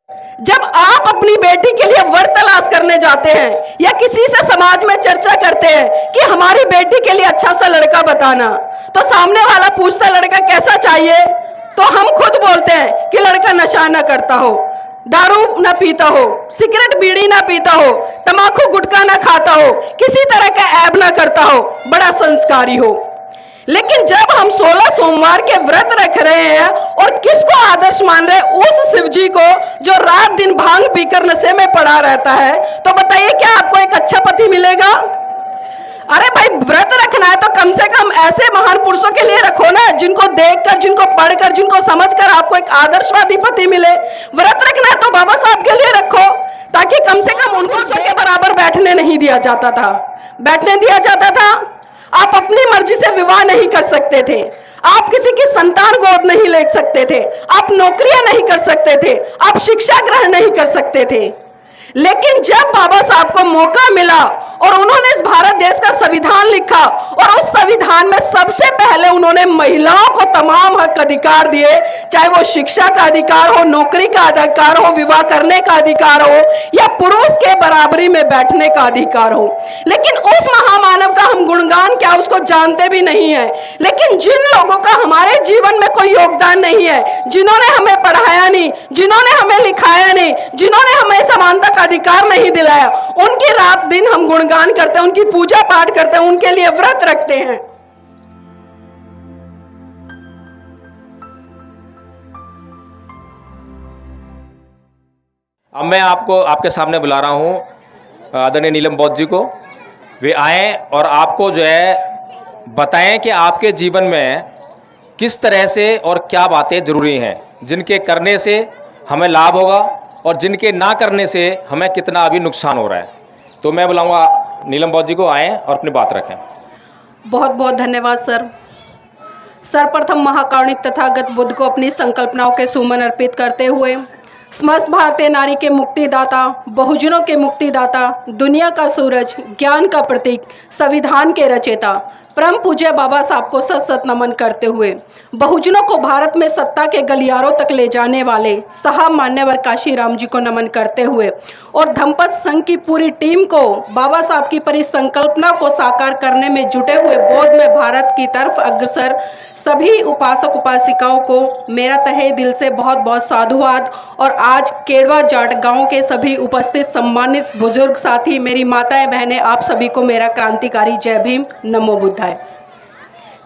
जब आप अपनी बेटी के लिए वर तलाश करने जाते हैं या किसी से समाज में चर्चा करते हैं कि हमारी बेटी के लिए अच्छा सा लड़का बताना, तो सामने वाला पूछता लड़का कैसा चाहिए, तो हम खुद बोलते हैं कि लड़का नशा ना करता हो, दारू ना पीता हो, सिगरेट बीड़ी ना पीता हो, तंबाकू गुटखा ना खाता हो, किसी तरह का ऐब ना करता हो, बड़ा संस्कारी हो। लेकिन जब हम 16 सोमवार के व्रत रख रहे हैं और किसको आदर्श मान रहे हैं, उस शिव जी को जो रात दिन भांग पीकर नशे में पड़ा रहता है, तो बताइए क्या आपको एक अच्छा पति मिलेगा? अरे भाई, व्रत रखना है तो कम से कम ऐसे महान पुरुषों के लिए रखो ना, जिनको देखकर, जिनको पढ़कर, जिनको समझकर आपको एक आदर्शवादी पति मिले। व्रत रखना है तो बाबा साहब के लिए रखो, ताकि कम से कम उनको के बराबर बैठने नहीं दिया जाता था, बैठने दिया जाता था। आप अपनी मर्जी से विवाह नहीं कर सकते थे, आप किसी की संतान गोद नहीं ले सकते थे, आप नौकरियां नहीं कर सकते थे, आप शिक्षा ग्रहण नहीं कर सकते थे। लेकिन जब बाबा साहब को मौका मिला और उन्होंने इस भारत देश का संविधान लिखा और उस संविधान में सबसे पहले उन्होंने महिलाओं को तमाम हक अधिकार दिए, चाहे वो शिक्षा का अधिकार हो, नौकरी का अधिकार हो, विवाह करने का अधिकार हो या पुरुष के बराबरी में बैठने का अधिकार हो। लेकिन उस महामानव का हम गुणगान क्या उसको जानते भी नहीं है। लेकिन जिन लोगों का हमारे जीवन में कोई योगदान नहीं है, जिन्होंने हमें पढ़ाया नहीं, जिन्होंने हमें लिखाया नहीं, जिन्होंने हमें समानता का अधिकार नहीं दिलाया, उनकी रात दिन हम गुणगान करते हैं, उनकी पूजा पाठ करते हैं, उनके लिए व्रत रखते हैं। अब मैं आपको आपके सामने बुला रहा हूं आदरणीय नीलम बौद्ध जी को। वे आए और आपको जो है बताएं कि आपके जीवन में किस तरह से और क्या बातें जरूरी हैं, जिनके करने से हमें लाभ होगा और जिनके ना करने से हमें कितना अभी नुकसान हो रहा है। तो मैं बुलाऊंगा नीलम बौद्ध जी को, आएँ और अपनी बात रखें। बहुत बहुत धन्यवाद सर। सर्वप्रथम महाकारुणिक तथागत बुद्ध को अपनी संकल्पनाओं के सुमन अर्पित करते हुए समस्त भारतीय नारी के मुक्तिदाता, बहुजनों के मुक्तिदाता, दुनिया का सूरज, ज्ञान का प्रतीक, संविधान के रचयिता परम पूज्य बाबा साहब को सत सत नमन करते हुए बहुजनों को भारत में सत्ता के गलियारों तक ले जाने वाले साहब मान्यवर काशी राम जी को नमन करते हुए और धम्पत संघ की पूरी टीम को बाबा साहब की परिसंकल्पना को साकार करने में जुटे हुए बौद्ध में भारत की तरफ अग्रसर सभी उपासक उपासिकाओं को मेरा तहे दिल से बहुत बहुत साधुवाद। और आज केड़वा जाट गांव के सभी उपस्थित सम्मानित बुजुर्ग साथी, मेरी माताएं बहनें, आप सभी को मेरा क्रांतिकारी जय भीम, नमो बुद्धाय।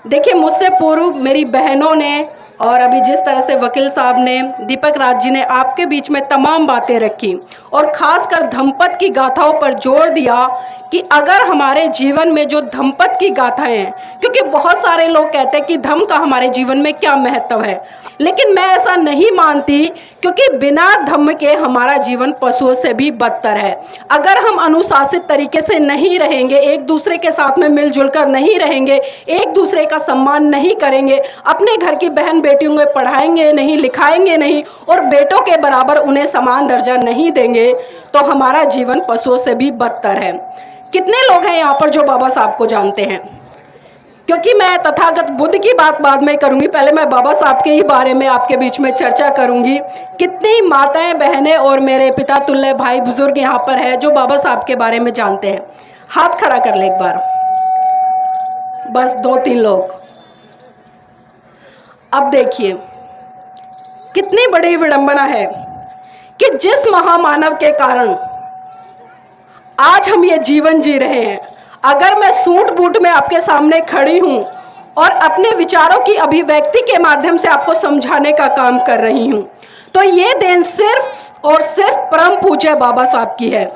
देखिए, मुझसे पूर्व मेरी बहनों ने और अभी जिस तरह से वकील साहब ने, दीपक राज जी ने आपके बीच में तमाम बातें रखी और खासकर धम्पत की गाथाओं पर जोर दिया कि अगर हमारे जीवन में जो धम्पत की गाथाएं हैं, क्योंकि बहुत सारे लोग कहते हैं कि धम्म का हमारे जीवन में क्या महत्व है, लेकिन मैं ऐसा नहीं मानती, क्योंकि बिना धम्म के हमारा जीवन पशुओं से भी बदतर है। अगर हम अनुशासित तरीके से नहीं रहेंगे, एक दूसरे के साथ में मिलजुल कर नहीं रहेंगे, एक दूसरे का सम्मान नहीं करेंगे, अपने घर की बहन बेटियों को पढ़ाएंगे नहीं, लिखाएंगे नहीं और बेटों के बराबर उन्हें समान दर्जा नहीं देंगे, तो हमारा जीवन पशुओं से भी बदतर है। कितने लोग हैं यहाँ पर जो बाबा साहब को जानते हैं? क्योंकि मैं तथागत बुद्ध की बात बाद में करूंगी, पहले मैं बाबा साहब के ही बारे में आपके बीच में चर्चा करूंगी। कितनी माताएं बहनें और मेरे पिता तुल्य भाई बुजुर्ग यहाँ पर है जो बाबा साहब के बारे में जानते हैं? हाथ खड़ा कर ले एक बार, बस 2-3 लोग। अब देखिए कितनी बड़ी विडंबना है कि जिस महामानव के कारण आज हम ये जीवन जी रहे हैं, अगर मैं सूट बूट में आपके सामने खड़ी हूं और अपने विचारों की अभिव्यक्ति के माध्यम से आपको समझाने का काम कर रही हूं, तो ये देन सिर्फ और सिर्फ परम पूज्य बाबा साहब की है,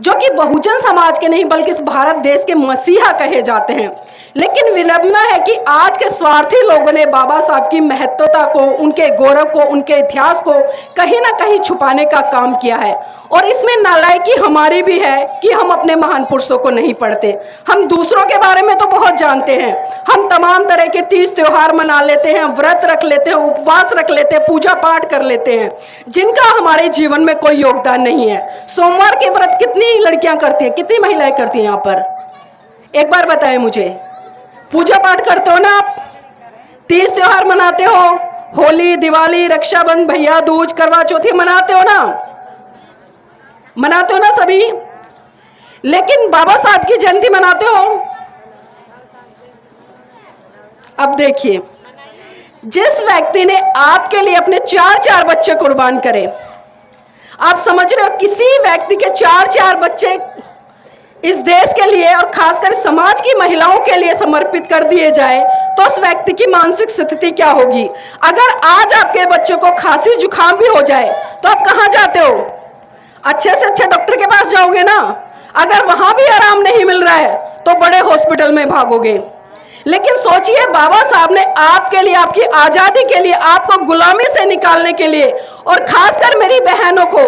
जो कि बहुजन समाज के नहीं बल्कि इस भारत देश के मसीहा कहे जाते हैं। लेकिन विडंबना है कि आज के स्वार्थी लोगों ने बाबा साहब की महत्वता को, उनके गौरव को, उनके इतिहास को कहीं ना कहीं छुपाने का काम किया है। और इसमें नालायकी हमारी भी है कि हम अपने महान पुरुषों को नहीं पढ़ते। हम दूसरों के बारे में तो बहुत जानते हैं, हम तमाम तरह के तीज त्योहार मना लेते हैं, व्रत रख लेते हैं, उपवास रख लेते हैं, पूजा पाठ कर लेते हैं, जिनका हमारे जीवन में कोई योगदान नहीं है। सोमवार के व्रत कितनी लड़कियां करती हैं, कितनी महिलाएं करती हैं यहाँ पर? एक बार बताएं मुझे। पूजा पाठ करते हो ना आप? तीज त्योहार मनाते हो, होली, दिवाली, रक्षाबंधन, भैया दूज, करवा चौथ मनाते हो ना? मनाते हो ना सभी? लेकिन बाबा साहब की जयंती मनाते हो? अब देखिए, जिस व्यक्ति ने आपके लिए अपने 4-4 बच्चे कुर्बान करे, आप समझ रहे हो किसी व्यक्ति के 4-4 बच्चे इस देश के लिए और खासकर समाज की महिलाओं के लिए समर्पित कर दिए जाए तो उस व्यक्ति की मानसिक स्थिति क्या होगी? अगर आज आपके बच्चों को खांसी जुकाम भी हो जाए तो आप कहाँ जाते हो? अच्छे से अच्छे डॉक्टर के पास जाओगे ना। अगर वहां भी आराम नहीं मिल रहा है तो बड़े हॉस्पिटल में भागोगे। लेकिन सोचिए, बाबा साहब ने आपके लिए, आपकी आजादी के लिए, आपको गुलामी से निकालने के लिए और खासकर मेरी बहनों को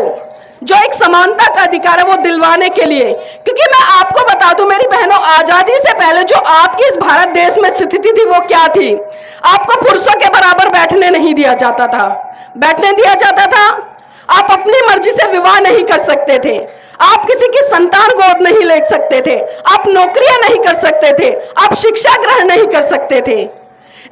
जो एक समानता का अधिकार है वो दिलवाने के लिए, क्योंकि मैं आपको बता दूं मेरी बहनों, आजादी से पहले जो आपकी इस भारत देश में स्थिति थी वो क्या थी? आपको पुरुषों के बराबर बैठने नहीं दिया जाता था। बैठने दिया जाता था, आप अपनी मर्जी से विवाह नहीं कर सकते थे, आप किसी की संतान गोद नहीं ले सकते थे, आप नौकरियां नहीं कर सकते थे, आप शिक्षा ग्रहण नहीं कर सकते थे।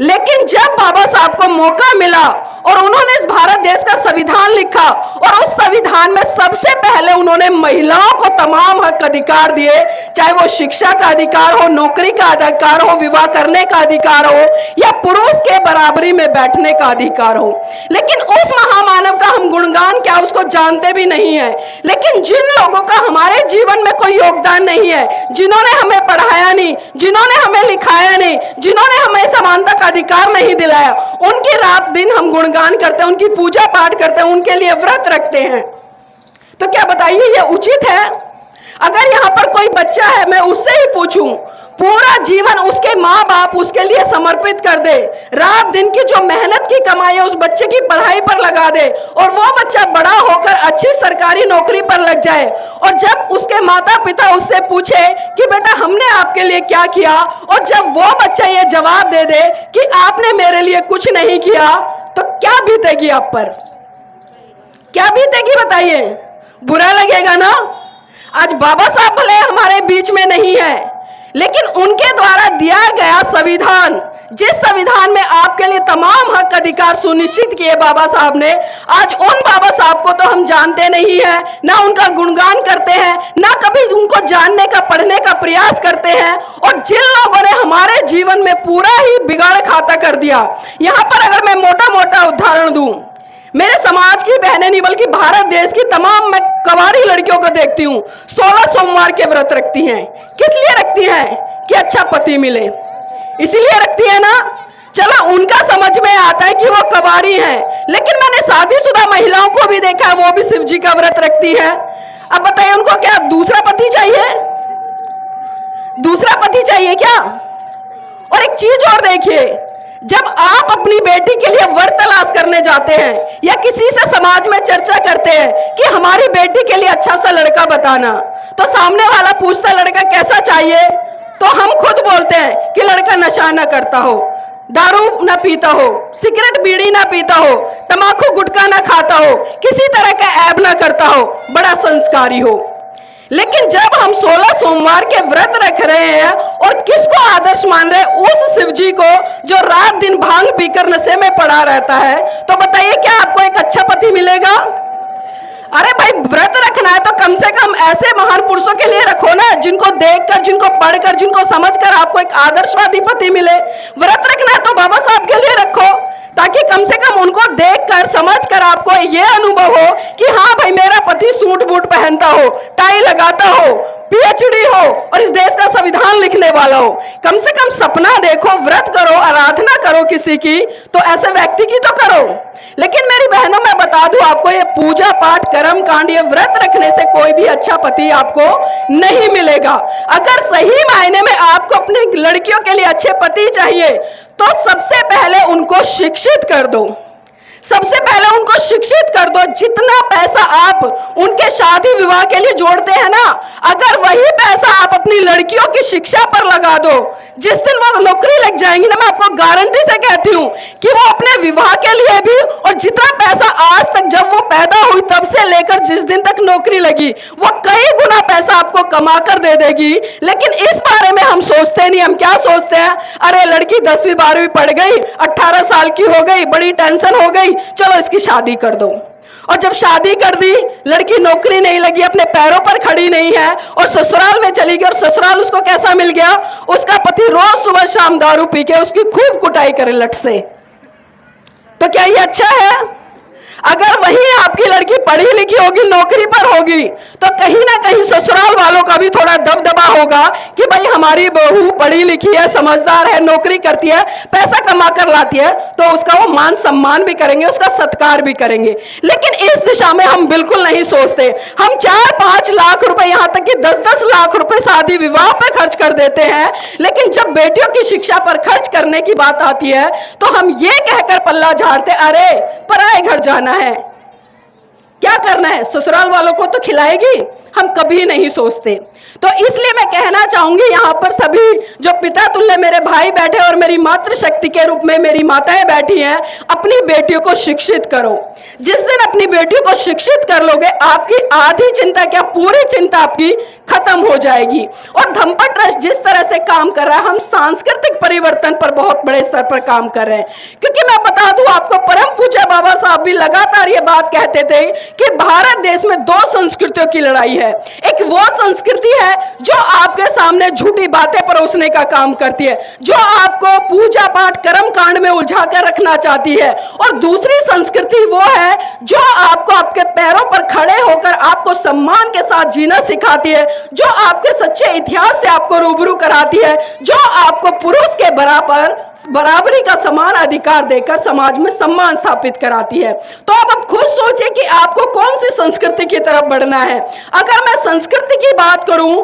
लेकिन जब बाबा साहब को मौका मिला और उन्होंने इस भारत देश का संविधान लिखा और उस संविधान में सबसे पहले उन्होंने महिलाओं को तमाम हक अधिकार दिए, चाहे वो शिक्षा का अधिकार हो, नौकरी का अधिकार हो, विवाह करने का अधिकार हो या पुरुष के बराबरी में बैठने का अधिकार हो। लेकिन उस महामानव का हम गुणगान क्या उसको जानते भी नहीं है। लेकिन जिन लोगों का हमारे जीवन में कोई योगदान नहीं है, जिन्होंने हमें पढ़ाया नहीं, जिन्होंने हमें लिखाया नहीं, जिन्होंने हमें समानता अधिकार नहीं दिलाया, उनकी रात दिन हम गुणगान करते हैं, उनकी पूजा पाठ करते हैं, उनके लिए व्रत रखते हैं। तो क्या बताइए ये उचित है? अगर यहाँ पर कोई बच्चा है, मैं उससे ही पूछूं, पूरा जीवन उसके माँ बाप उसके लिए समर्पित कर दे, रात दिन की जो मेहनत की कमाई है उस बच्चे की पढ़ाई पर लगा दे और वो बच्चा बड़ा होकर अच्छी सरकारी नौकरी पर लग जाए और जब उसके माता पिता उससे पूछे कि बेटा हमने आपके लिए क्या किया, और जब वो बच्चा ये जवाब दे दे कि आपने मेरे लिए कुछ नहीं किया, तो क्या बीतेगी आप पर? क्या बीतेगी बताइए? बुरा लगेगा ना। आज बाबा साहब भले हमारे बीच में नहीं है, लेकिन उनके द्वारा दिया गया संविधान, जिस संविधान में आपके लिए तमाम हक अधिकार सुनिश्चित किए बाबा साहब ने, आज उन बाबा साहब को तो हम जानते नहीं है, ना उनका गुणगान करते हैं, ना कभी उनको जानने का, पढ़ने का प्रयास करते हैं। और जिन लोगों ने हमारे जीवन में पूरा ही बिगाड़ खाता कर दिया, यहाँ पर अगर मैं मोटा मोटा उदाहरण दूं, मेरे समाज की बहनें नहीं बल्कि भारत देश की तमाम मैं कवारी लड़कियों को देखती हूँ 16 सोमवार के व्रत रखती हैं। किस लिए रखती हैं? कि अच्छा पति मिले, इसीलिए रखती है ना। चलो उनका समझ में आता है कि वो कवारी हैं, लेकिन मैंने शादीशुदा महिलाओं को भी देखा है, वो भी शिव जी का व्रत रखती है। अब बताइए उनको क्या दूसरा पति चाहिए? दूसरा पति चाहिए क्या? और एक चीज और देखिए, जब आप अपनी बेटी के लिए वर तलाश करने जाते हैं या किसी से समाज में चर्चा करते हैं कि हमारी बेटी के लिए अच्छा सा लड़का बताना, तो सामने वाला पूछता लड़का कैसा चाहिए, तो हम खुद बोलते हैं कि लड़का नशा ना करता हो, दारू ना पीता हो, सिगरेट बीड़ी ना पीता हो, तंबाकू गुटखा ना खाता हो, किसी तरह का ऐब ना करता हो, बड़ा संस्कारी हो। लेकिन जब हम 16 सोमवार के व्रत रख रहे हैं और किसको आदर्श मान रहे हैं? उस शिव जी को जो रात दिन भांग पीकर नशे में पड़ा रहता है। तो बताइए क्या आपको एक अच्छा पति मिलेगा? अरे भाई व्रत रखना है तो कम से कम ऐसे महान पुरुषों के लिए रखो ना, जिनको देखकर, जिनको पढ़कर, जिनको समझकर आपको एक आदर्शवादी पति मिले। व्रत रखना है तो बाबा साहब के लिए रखो, ताकि कम से कम उनको देखकर, समझकर आपको ये अनुभव हो कि हाँ भाई मेरा पति सूट बूट पहनता हो, टाई लगाता हो, पीएचडी हो और इस देश का संविधान लिखने वाला हो। कम से कम सपना देखो, व्रत करो, आराधना करो किसी की, तो ऐसे व्यक्ति की तो करो। लेकिन मेरी बहनों मैं बता दूं आपको, ये पूजा पाठ, कर्म कांड, ये व्रत रखने से कोई भी अच्छा पति आपको नहीं मिलेगा। अगर सही मायने में आपको अपनी लड़कियों के लिए अच्छे पति चाहिए तो सबसे पहले उनको शिक्षित कर दो, सबसे पहले उनको शिक्षित कर दो। जितना पैसा आप उनके शादी विवाह के लिए जोड़ते हैं ना, अगर वही पैसा आप अपनी लड़कियों की शिक्षा पर लगा दो, जिस दिन वो नौकरी लग जाएंगी ना, मैं आपको गारंटी से कहती हूं कि वो अपने विवाह के लिए भी, और जितना पैसा आज तक जब वो पैदा हुई तब से लेकर जिस दिन तक नौकरी लगी, वो कई गुना पैसा आपको कमा कर दे देगी। लेकिन इस बारे में हम सोचते नहीं। हम क्या सोचते हैं, अरे लड़की 10वीं 12वीं पढ़ गई, 18 साल की हो गई, बड़ी टेंशन हो गई, चलो इसकी शादी कर दो। और जब शादी कर दी, लड़की नौकरी नहीं लगी, अपने पैरों पर खड़ी नहीं है, और ससुराल में चली गई, और ससुराल उसको कैसा मिल गया, उसका पति रोज सुबह शाम दारू पी के उसकी खूब कुटाई करे लट से। तो क्या ये अच्छा है? अगर वही आपकी लड़की पढ़ी लिखी होगी, नौकरी पर होगी, तो कहीं ना कहीं ससुराल वालों का भी थोड़ा दबदबा होगा कि भाई हमारी बहू पढ़ी लिखी है, समझदार है, नौकरी करती है, पैसा कमा कर लाती है, तो उसका वो मान सम्मान भी करेंगे, उसका सत्कार भी करेंगे। लेकिन इस दिशा में हम बिल्कुल नहीं सोचते। हम 4-5 लाख रुपए, यहां तक कि 10-10 लाख रुपए शादी विवाह पे खर्च कर देते हैं। लेकिन जब बेटियों की शिक्षा पर खर्च करने की बात आती है, तो हम ये कहकर पल्ला झाड़ते, अरे पराए घर जाना है, क्या करना है, ससुराल वालों को तो खिलाएगी। हम कभी नहीं सोचते। तो इसलिए मैं कहना चाहूंगी, यहां पर सभी जो पिता तुल्य मेरे भाई बैठे और मेरी मातृशक्ति के रूप में मेरी माताएं बैठी हैं, अपनी बेटियों को शिक्षित करो। जिस दिन अपनी बेटियों को शिक्षित कर लोगे, आपकी आधी चिंता क्या पूरी चिंता आपकी खत्म हो जाएगी। और धम्पा ट्रस्ट जिस तरह से काम कर रहा है, हम सांस्कृतिक परिवर्तन पर बहुत बड़े स्तर पर काम कर रहे हैं। क्योंकि मैं बता दूं आपको, परम पूज्य बाबा साहब भी लगातार ये बात कहते थे कि भारत देश में 2 संस्कृतियों की लड़ाई है। एक वो संस्कृति है जो आपके सामने झूठी बातें परोसने का काम करती है, जो आपको पूजा पाठ कर्म कांड में उलझा कर रखना चाहती है। और दूसरी संस्कृति वो है जो आपको आपके पैरों पर खड़े होकर आपको सम्मान के साथ जीना सिखाती है, जो आपके सच्चे इतिहास से आपको रूबरू कराती है, जो आपको पुरुष के बराबरी का समान अधिकार देकर समाज में सम्मान स्थापित कराती है। तो आप खुद सोचिए कि आपको कौन सी संस्कृति की तरफ बढ़ना है। अगर मैं संस्कृति की बात करूं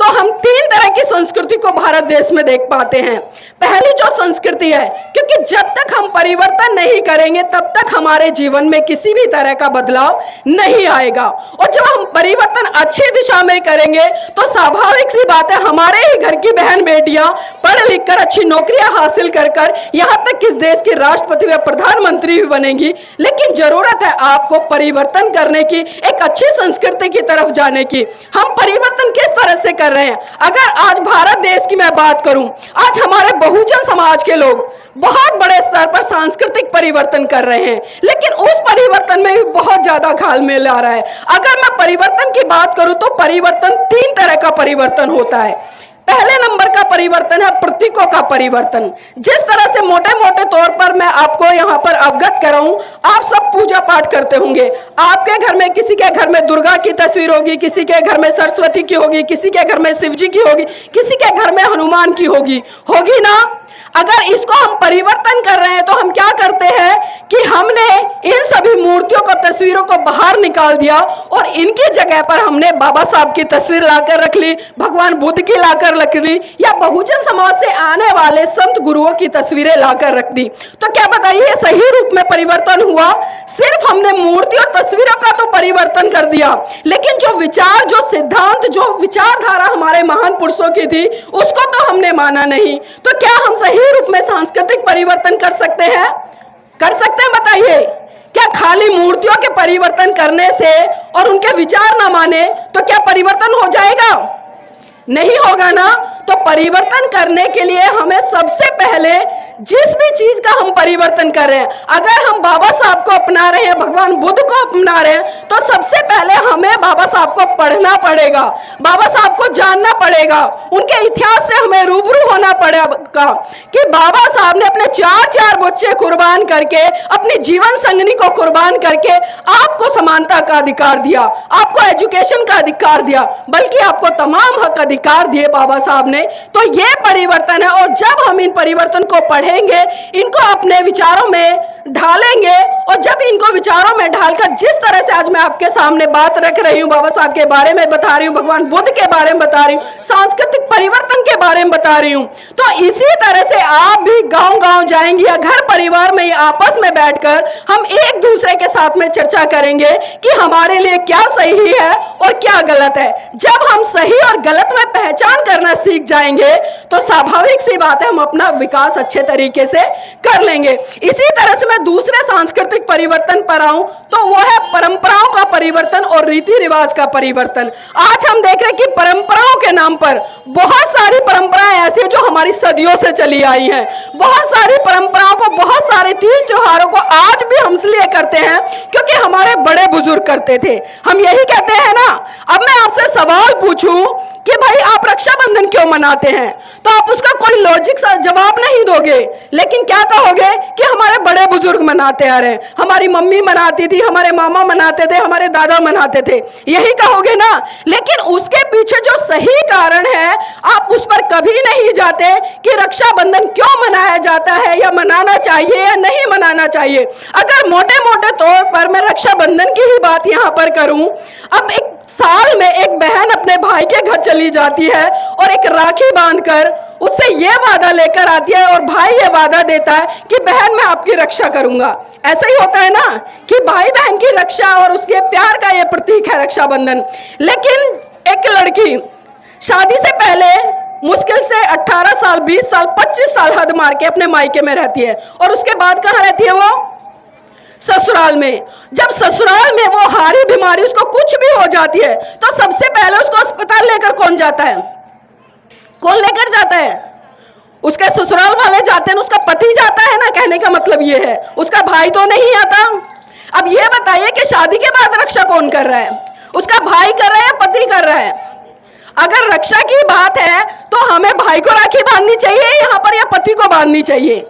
तो हम 3 तरह की संस्कृति को भारत देश में देख पाते हैं। पहली जो संस्कृति है, क्योंकि जब तक हम परिवर्तन नहीं करेंगे तब तक हमारे जीवन में किसी भी तरह का बदलाव नहीं आएगा। और जब हम परिवर्तन अच्छी दिशा में करेंगे तो स्वाभाविक सी बात है, हमारे ही घर की बहन बेटियां पढ़ लिख कर अच्छी नौकरियां हासिल कर यहां तक कि इस देश की राष्ट्रपति व प्रधानमंत्री भी बनेंगी। लेकिन जरूरत है आपको परिवर्तन करने की, एक अच्छी संस्कृति की तरफ जाने की। हम परिवर्तन किस तरह से कर रहे हैं? अगर आज भारत देश की मैं बात करूं, आज हमारे बहुजन समाज के लोग बहुत बड़े स्तर पर सांस्कृतिक परिवर्तन कर रहे हैं, लेकिन उस परिवर्तन में भी बहुत ज्यादा घालमेल आ रहा है। अगर मैं परिवर्तन की बात करूं तो परिवर्तन 3 तरह का परिवर्तन होता है। पहले नंबर का परिवर्तन है प्रतीकों का परिवर्तन। जिस तरह से मोटे मोटे तौर पर मैं आपको यहाँ पर अवगत कराऊं, आप सब पूजा पाठ करते होंगे। आपके घर में, किसी के घर में दुर्गा की तस्वीर होगी, किसी के घर में सरस्वती की होगी, किसी के घर में शिव जी की होगी, किसी के घर में हनुमान की होगी ना। अगर इसको हम परिवर्तन कर रहे हैं तो हम क्या करते हैं कि हमने इन सभी मूर्तियों को, तस्वीरों को बाहर निकाल दिया और इनकी जगह पर हमने बाबा साहब की तस्वीर लाकर रख ली, भगवान बुद्ध की लाकर रख ली, या बहुजन समाज से आने वाले संत गुरुओं की तस्वीरें लाकर रख दी। तो क्या बताइए सही रूप में परिवर्तन हुआ? सिर्फ हमने मूर्ति और तस्वीरों का तो परिवर्तन कर दिया, लेकिन जो विचार, जो सिद्धांत, जो विचारधारा हमारे महान पुरुषों की थी उसको तो हमने माना नहीं। तो क्या हम सही रूप में सांस्कृतिक परिवर्तन कर सकते हैं? कर सकते हैं? बताइए। क्या खाली मूर्तियों के परिवर्तन करने से और उनके विचार ना माने तो क्या परिवर्तन हो जाएगा? नहीं होगा ना। तो परिवर्तन करने के लिए हमें सबसे पहले जिस भी चीज का हम परिवर्तन कर रहे हैं, अगर हम बाबा साहब को अपना रहे हैं, भगवान बुद्ध को अपना रहे हैं, तो सबसे पहले हमें बाबा साहब को पढ़ना पड़ेगा, बाबा साहब को जानना पड़ेगा, उनके इतिहास से हमें रूबरू होना पड़ेगा कि बाबा साहब ने अपने 4 बच्चे कुर्बान करके, अपनी जीवन संगनी को कुर्बान करके आपको समानता का अधिकार दिया, आपको एजुकेशन का अधिकार दिया, बल्कि आपको तमाम हक अधिकार दिए बाबा साहब ने, तो ये परिवर्तन है। और जब हम इन परिवर्तन को पढ़ेंगे, इनको अपने विचारों में ढालेंगे, और जब इनको विचारों में ढालकर जिस तरह से आज मैं आपके सामने बात रख रही हूँ, बाबा साहब के बारे में बता रही हूँ, भगवान बुद्ध के बारे में बता रही हूँ, सांस्कृतिक परिवर्तन के बारे में बता रही हूँ, तो इसी तरह से आप भी गांव-गांव जाएंगे या घर परिवार में आपस में बैठकर हम एक दूसरे के साथ में चर्चा करेंगे कि हमारे लिए क्या सही है और क्या गलत है। जब हम सही और गलत में पहचान करना सीख जाएंगे तो स्वाभाविक सी बात है हम अपना विकास अच्छे तरीके से कर लेंगे। इसी तरह से मैं दूसरे सांस्कृतिक परिवर्तन पर आऊं तो वो है परंपराओं का परिवर्तन और रीति रिवाज का परिवर्तन। आज हम देख रहे हैं कि परंपराओं के नाम पर बहुत सारी परंपराएं ऐसी हैं जो हमारी सदियों से चली आई हैं। बहुत सारी परंपराओं को, बहुत सारे तीज त्योहारों को आज भी हम इसलिए करते हैं क्योंकि हमारे बड़े बुजुर्ग करते थे। हम यही कहते हैं ना। अब मैं आपसे सवाल पूछूं कि भाई आप रक्षाबंधन क्यों मनाते हैं, तो आप उसका कोई लॉजिक सा जवाब नहीं दोगे, लेकिन क्या कहोगे कि हमारे बड़े बुजुर्ग मनाते आ रहे हैं, हमारी मम्मी मनाती थी, हमारे मामा मनाते थे, हमारे दादा मनाते थे, यही कहोगे ना। लेकिन उसके पीछे जो सही कारण है आप उस पर कभी नहीं जाते कि रक्षाबंधन क्यों मनाया जाता है या मनाना चाहिए या नहीं मनाना चाहिए। अगर मोटे मोटे तौर पर मैं रक्षाबंधन की ही बात यहाँ पर करूं, अब एक साल में एक बहन अपने भाई के घर चली जाती है और एक राखी बांधकर उससे ये वादा लेकर आती है, और भाई ये वादा देता है कि बहन मैं आपकी रक्षा करूंगा। ऐसा ही होता है ना कि भाई बहन की रक्षा और उसके प्यार का ये प्रतीक है रक्षाबंधन। लेकिन एक लड़की शादी से पहले मुश्किल से 18 साल, 20 साल, 25 साल हद मार के अपने मायके में रहती है, और उसके बाद कहाँ रहती है वो? ससुराल में। जब ससुराल में वो हारी बीमारी उसको कुछ भी हो जाती है तो सबसे पहले उसको अस्पताल लेकर कौन जाता है? कौन लेकर जाता है? उसके ससुराल वाले जाते हैं, उसका पति जाता है ना। कहने का मतलब ये है उसका भाई तो नहीं आता। अब ये बताइए कि शादी के बाद रक्षा कौन कर रहा है? उसका भाई कर रहा है या पति कर रहा है? अगर रक्षा की बात है तो हमें भाई को राखी बांधनी चाहिए यहाँ पर या पति को बांधनी चाहिए?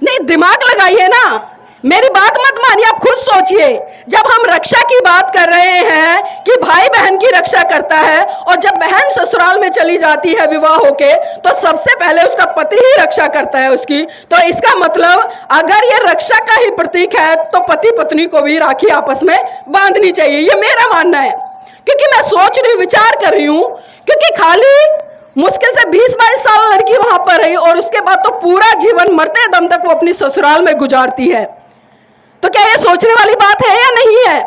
नहीं, दिमाग लगाइए ना, मेरी बात मत मानिए, आप खुद सोचिए। जब हम रक्षा की बात कर रहे हैं कि भाई बहन की रक्षा करता है, और जब बहन ससुराल में चली जाती है विवाह होके, तो सबसे पहले उसका पति ही रक्षा करता है उसकी। तो इसका मतलब अगर ये रक्षा का ही प्रतीक है तो पति पत्नी को भी राखी आपस में बांधनी चाहिए, ये मेरा मानना है। क्योंकि मैं सोच रही हूँ, विचार कर रही हूँ, क्योंकि खाली मुश्किल से 20-22 साल लड़की वहां पर रही और उसके बाद तो पूरा जीवन मरते दम तक वो अपनी ससुराल में गुजारती है। तो क्या ये सोचने वाली बात है या नहीं है?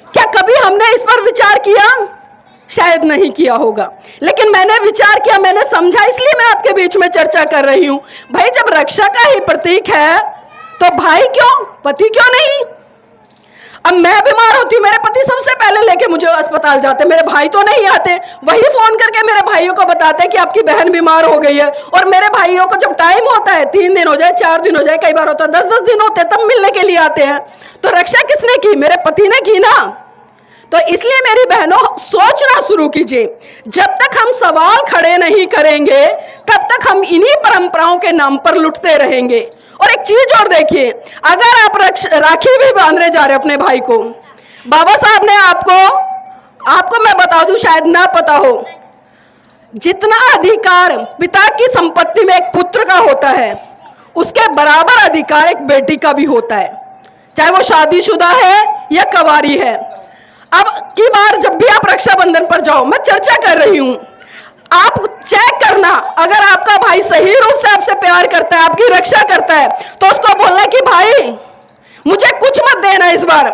क्या कभी हमने इस पर विचार किया? शायद नहीं किया होगा, लेकिन मैंने विचार किया, मैंने समझा, इसलिए मैं आपके बीच में चर्चा कर रही हूं। भाई जब रक्षा का ही प्रतीक है तो भाई क्यों, पति क्यों नहीं? अब मैं बीमार होती हूँ, मेरे पति सबसे पहले लेके मुझे अस्पताल जाते, मेरे भाई तो नहीं आते। वही फोन करके मेरे भाइयों को बताते हैं कि आपकी बहन बीमार हो गई है, और मेरे भाइयों को जब टाइम होता है 3 दिन हो जाए, 4 दिन हो जाए, कई बार होता है 10-10 दिन होते हैं, तब मिलने के लिए आते हैं। तो रक्षा किसने की? मेरे पति ने की ना। तो इसलिए मेरी बहनों सोचना शुरू कीजिए। जब तक हम सवाल खड़े नहीं करेंगे तब तक हम इन्हीं परंपराओं के नाम पर लुटते रहेंगे। और एक चीज और देखिए, अगर आप राखी भी बांधने जा रहे अपने भाई को, बाबा साहब ने आपको मैं बता दूं, शायद ना पता हो, जितना अधिकार पिता की संपत्ति में एक पुत्र का होता है उसके बराबर अधिकार एक बेटी का भी होता है, चाहे वो शादीशुदा है या कुंवारी है। अब की बार जब भी आप रक्षाबंधन पर जाओ, मैं चर्चा कर रही हूं, आप चेक करना, अगर आपका भाई सही रूप से आपसे प्यार करता है, आपकी रक्षा करता है, तो उसको बोलना कि भाई मुझे कुछ मत देना इस बार,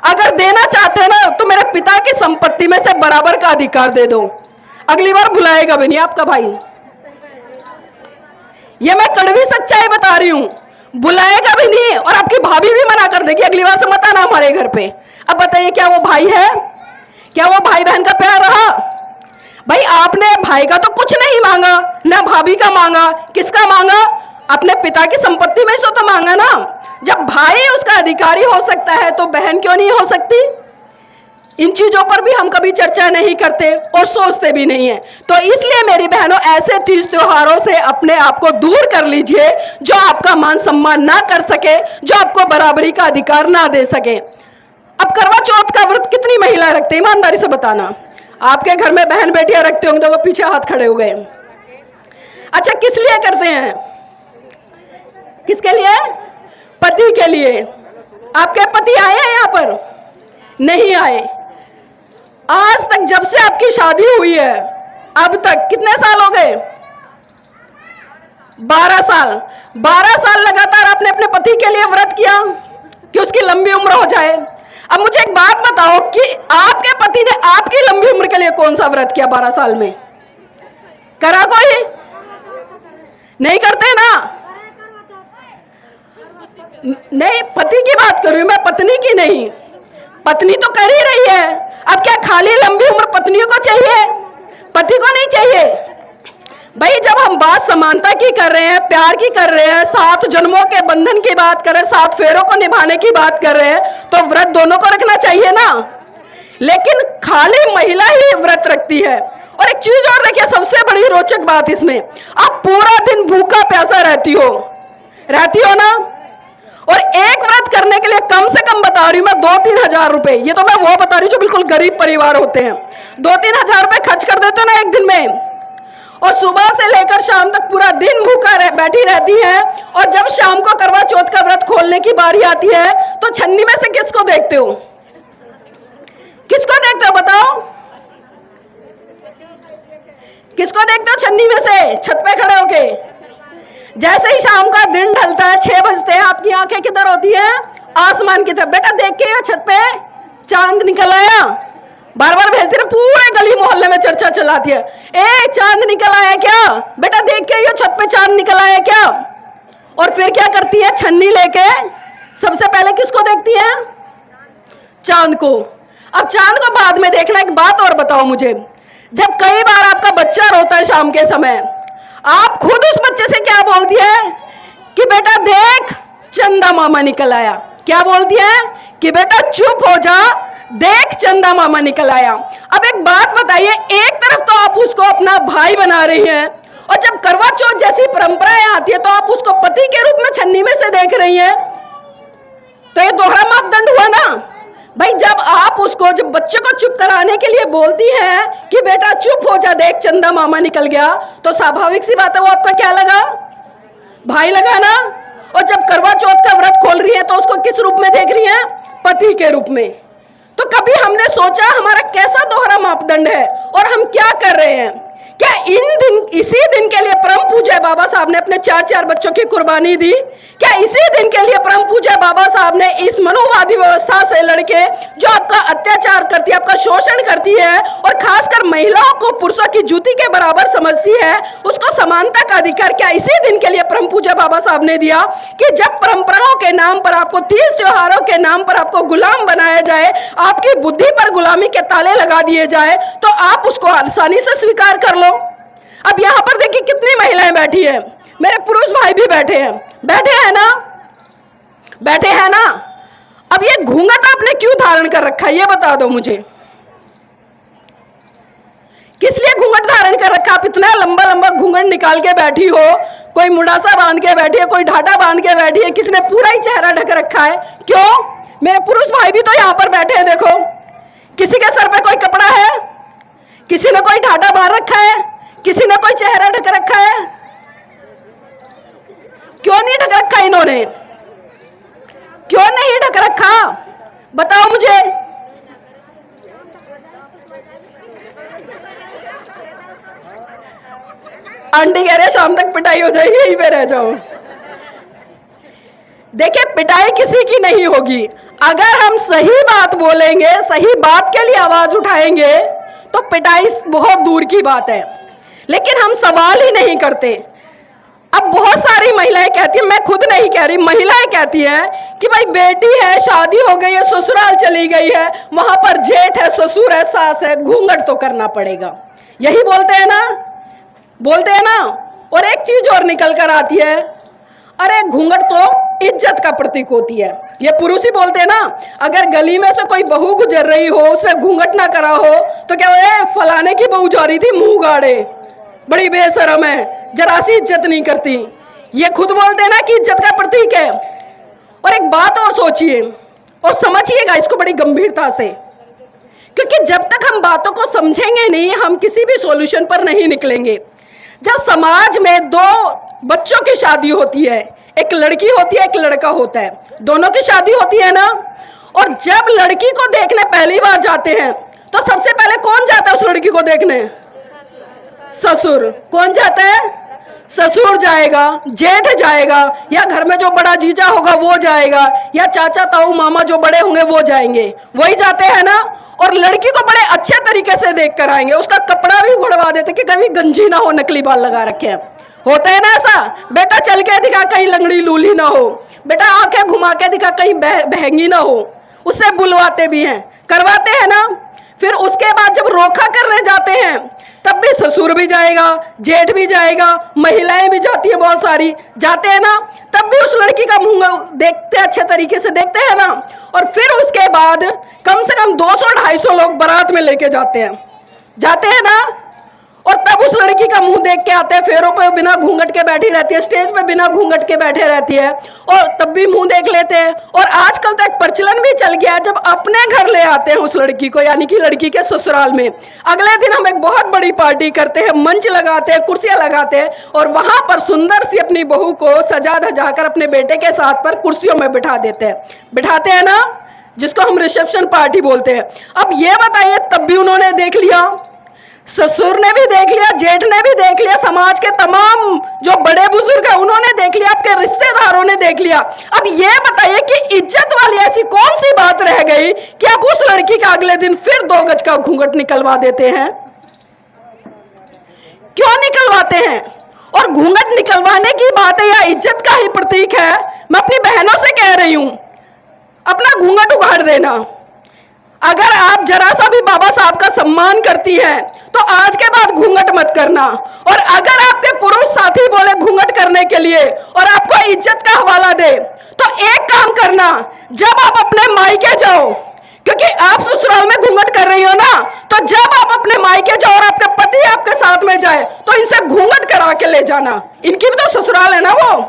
अगर देना चाहते हो ना तो मेरे पिता की संपत्ति में से बराबर का अधिकार दे दो। अगली बार बुलाएगा भी नहीं आपका भाई। ये मैं कड़वी सच्चाई बता रही हूं, बुलाएगा भी नहीं, और आपकी भाभी भी मना कर देगी अगली बार से मत आना हमारे घर पे। अब बताइए, क्या वो भाई है? क्या वो भाई बहन का प्यार रहा? भाई आपने भाई का तो कुछ नहीं मांगा, ना भाभी का मांगा, किसका मांगा? अपने पिता की संपत्ति में से तो मांगा ना। जब भाई उसका अधिकारी हो सकता है तो बहन क्यों नहीं हो सकती? इन चीजों पर भी हम कभी चर्चा नहीं करते और सोचते भी नहीं है। तो इसलिए मेरी बहनों, ऐसे तीज त्योहारों से अपने आप को दूर कर लीजिए जो आपका मान सम्मान ना कर सके, जो आपको बराबरी का अधिकार ना दे सके। अब करवा चौथ का व्रत कितनी महिलाएं रखते हैं, ईमानदारी से बताना? आपके घर में बहन बेटियां रखते होंगे, तो पीछे हाथ खड़े हो गए। अच्छा, किस लिए करते हैं? किसके लिए? पति के लिए। आपके पति आए हैं यहाँ पर? नहीं आए। आज तक जब से आपकी शादी हुई है अब तक कितने साल हो गए? 12 साल। 12 साल लगातार आपने अपने पति के लिए व्रत किया कि उसकी लंबी उम्र हो जाए। अब मुझे एक बात बताओ कि आपके पति ने आपकी लंबी उम्र के लिए कौन सा व्रत किया 12 साल में? करा कोई? नहीं करते ना? नहीं, पति की बात कर रही हूं मैं, पत्नी की नहीं। पत्नी तो कर ही रही है। अब क्या खाली लंबी उम्र पत्नियों को चाहिए, पति को नहीं चाहिए? भाई, जब हम बात समानता की कर रहे हैं, प्यार की कर रहे हैं, 7 जन्मों के बंधन की बात कर रहे हैं, 7 फेरों को निभाने की बात कर रहे हैं, तो व्रत दोनों को रखना चाहिए ना। लेकिन खाली महिला ही व्रत रखती है। और एक चीज और देखिए, सबसे बड़ी रोचक बात इसमें, आप पूरा दिन भूखा प्यासा रहती हो ना। और एक व्रत करने के लिए कम से कम बता रही हूं मैं 2-3 हजार रुपए, ये तो मैं वो बता रही हूं जो बिल्कुल गरीब परिवार होते हैं, 2-3 हजार रुपए खर्च कर देते हो ना एक दिन में, और सुबह से लेकर शाम तक पूरा दिन भूखा बैठी रहती है। और जब शाम को करवा चौथ का व्रत खोलने की बारी आती है तो छन्नी में से किसको देखते हो? किसको देखते हो बताओ? किसको देखते हो छन्नी में से छत पे खड़े होके? जैसे ही शाम का दिन ढलता है, 6 बजते हैं, आपकी आंखें किधर होती है? आसमान की तरफ। बेटा देख के छत पे चांद निकल आया, बार बार भेजती है, पूरे गली मोहल्ले में चर्चा चलाती है, ए चांद निकल आया क्या? बेटा देख के छत पे चांद निकल आया क्या? और फिर क्या करती है? छन्नी लेके सबसे पहले किसको देखती है? चांद को। अब चांद को बाद में देखना। एक बात और बताओ मुझे, जब कई बार आपका बच्चा रोता है शाम के समय, आप खुद उस बच्चे से क्या बोलती है? कि बेटा देख चंदा मामा निकल आया। क्या बोलती है? कि बेटा चुप हो जा, देख चंदा मामा निकल आया। अब एक बात बताइए, एक तरफ तो आप उसको अपना भाई बना रही हैं, और जब करवा चौथ जैसी परंपराएं आती है तो आप उसको पति के रूप में छन्नी में से देख रही हैं। तो ये दोहरा मापदंड हुआ ना भाई। जब आप उसको, जब बच्चे को चुप कराने के लिए बोलती हैं कि बेटा चुप हो जा, देख चंदा मामा निकल गया, तो स्वाभाविक सी बात है वो आपका क्या लगा? भाई लगा ना। और जब करवा चौथ का व्रत खोल रही है तो उसको किस रूप में देख रही हैं? पति के रूप में। तो कभी हमने सोचा हमारा कैसा दोहरा मापदंड है और हम क्या कर रहे हैं? क्या इसी दिन के लिए परम पूज्य बाबा साहब ने अपने 4 बच्चों की कुर्बानी दी? क्या इसी दिन के लिए परम पूज्य बाबा साहब ने इस मनोवादी व्यवस्था से लड़के, जो आपका अत्याचार करती है, आपका शोषण करती है, और खासकर महिलाओं को पुरुषों की जूती के बराबर समझती है, उसको समानता का अधिकार, क्या इसी दिन के लिए परम पूज्य बाबा साहब ने दिया कि जब परंपराओं के नाम पर आपको, तीज त्योहारों के नाम पर आपको गुलाम बनाया जाए, आपकी बुद्धि पर गुलामी के ताले लगा दिए जाए, तो आप उसको आसानी से स्वीकार कर लो। अब यहां पर देखिए कितनी महिलाएं बैठी हैं, मेरे पुरुष भाई भी बैठे हैं ना, बैठे हैं ना। अब ये घूंघट आपने क्यों धारण कर रखा है, ये बता दो मुझे। किस लिए घूंघट धारण कर रखा? आप इतना लंबा लंबा घूंघट निकाल के बैठी हो, कोई मुंडासा बांध के बैठी है, कोई ढाटा बांध के बैठी है, किसी ने पूरा ही चेहरा ढक रखा है, क्यों? मेरे पुरुष भाई भी तो यहां पर बैठे हैं, देखो, किसी के सर पे कोई कपड़ा है, किसी ने कोई ढाटा बांध रखा है, किसी ने कोई चेहरा ढक रखा है। क्यों नहीं ढक रखा इन्होंने? क्यों नहीं ढक रखा? बताओ मुझे। आंटी कह रहे शाम तक पिटाई हो जाएगी, यहीं पे रह जाओ। देखिए, पिटाई किसी की नहीं होगी। अगर हम सही बात बोलेंगे, सही बात के लिए आवाज उठाएंगे, तो पिटाई बहुत दूर की बात है। लेकिन हम सवाल ही नहीं करते। अब बहुत सारी महिलाएं कहती हैं, मैं खुद नहीं कह रही, महिलाएं कहती हैं कि भाई बेटी है, शादी हो गई है, ससुराल चली गई है, वहां पर जेठ है, ससुर है, सास है, घूंघट तो करना पड़ेगा। यही बोलते हैं ना, बोलते हैं ना। और एक चीज और निकल कर आती है, अरे घूंघट तो इज्जत का प्रतीक होती है। ये पुरुष ही बोलते हैं ना। अगर गली में से कोई बहू गुजर रही हो, उसने घूंघट ना करा हो, तो क्या वो फलाने की बहू जा रही थी मुंह गाड़े, बड़ी बेशरम है, जरा सी इज्जत नहीं करती। ये खुद बोलते हैं ना कि इज्जत का प्रतीक है। और एक बात और सोचिए और समझिएगा इसको बड़ी गंभीरता से, क्योंकि जब तक हम बातों को समझेंगे नहीं, हम किसी भी सॉल्यूशन पर नहीं निकलेंगे। जब समाज में दो बच्चों की शादी होती है, एक लड़की होती है, एक लड़का होता है, दोनों की शादी होती है ना, और जब लड़की को देखने पहली बार जाते हैं तो सबसे पहले कौन जाता है उस लड़की को देखने? ससुर। कौन जाता है? ससुर जाएगा, जेठ जाएगा, या घर में जो बड़ा जीजा होगा वो जाएगा, या चाचा ताऊ मामा जो बड़े होंगे वो जाएंगे, वही जाते हैं ना। और लड़की को बड़े अच्छे तरीके से देख कर आएंगे, उसका कपड़ा भी उड़वा देते कि कभी गंजी ना हो, नकली बाल लगा रखे हैं। होता है ना ऐसा? बेटा चल के दिखा कहीं लंगड़ी लूली ना हो, बेटा आंखें घुमा के दिखा कहीं बहंगी ना हो, उससे बुलवाते भी हैं, करवाते हैं ना। फिर उसके बाद जब रोका करने जाते हैं तब भी ससुर भी जाएगा, जेठ भी जाएगा, महिलाएं भी जाती है, बहुत सारी जाते हैं ना, तब भी उस लड़की का मुंह देखते, अच्छे तरीके से देखते हैं ना। और फिर उसके बाद कम से कम 200-250 लोग बारात में लेके जाते हैं ना, और तब उस लड़की का मुंह देख के आते हैं। फेरों पे बिना घूंघट के बैठी रहती है, स्टेज पे बिना घूंघट के बैठे रहती है, और तब भी मुंह देख लेते हैं। और आजकल तो एक प्रचलन भी चल गया है, जब अपने घर ले आते हैं उस लड़की को, यानी कि लड़की के ससुराल में, अगले दिन हम एक बहुत बड़ी पार्टी करते हैं, मंच लगाते हैं, कुर्सियां लगाते हैं, और वहां पर सुंदर सी अपनी बहू को सजा धजा कर अपने बेटे के साथ पर कुर्सियों में बिठाते हैं ना, जिसको हम रिसेप्शन पार्टी बोलते हैं। अब ये बताइए, तब भी उन्होंने देख लिया, ससुर ने भी देख लिया, जेठ ने भी देख लिया, समाज के तमाम जो बड़े बुजुर्ग हैं उन्होंने देख लिया, आपके रिश्तेदारों ने देख लिया। अब ये बताइए कि इज्जत वाली ऐसी कौन सी बात रह गई कि आप उस लड़की का अगले दिन फिर 2 गज का घूंघट निकलवा देते हैं? क्यों निकलवाते हैं? और घूंघट निकलवाने की बात है या इज्जत का ही प्रतीक है? मैं अपनी बहनों से कह रही हूं, अपना घूंघट उखाड़ देना। अगर आप जरा सा भी बाबा साहब का सम्मान करती हैं तो आज के बाद घूंघट मत करना। और अगर आपके पुरुष साथी बोले घूंघट करने के लिए और आपको इज्जत का हवाला दे, तो एक काम करना, जब आप अपने मायके जाओ, क्योंकि आप ससुराल में घूंघट कर रही हो ना, तो जब आप अपने मायके जाओ और आपका पति आपके साथ में जाए तो इनसे घूंघट करा के ले जाना। इनकी भी तो ससुराल है ना, वो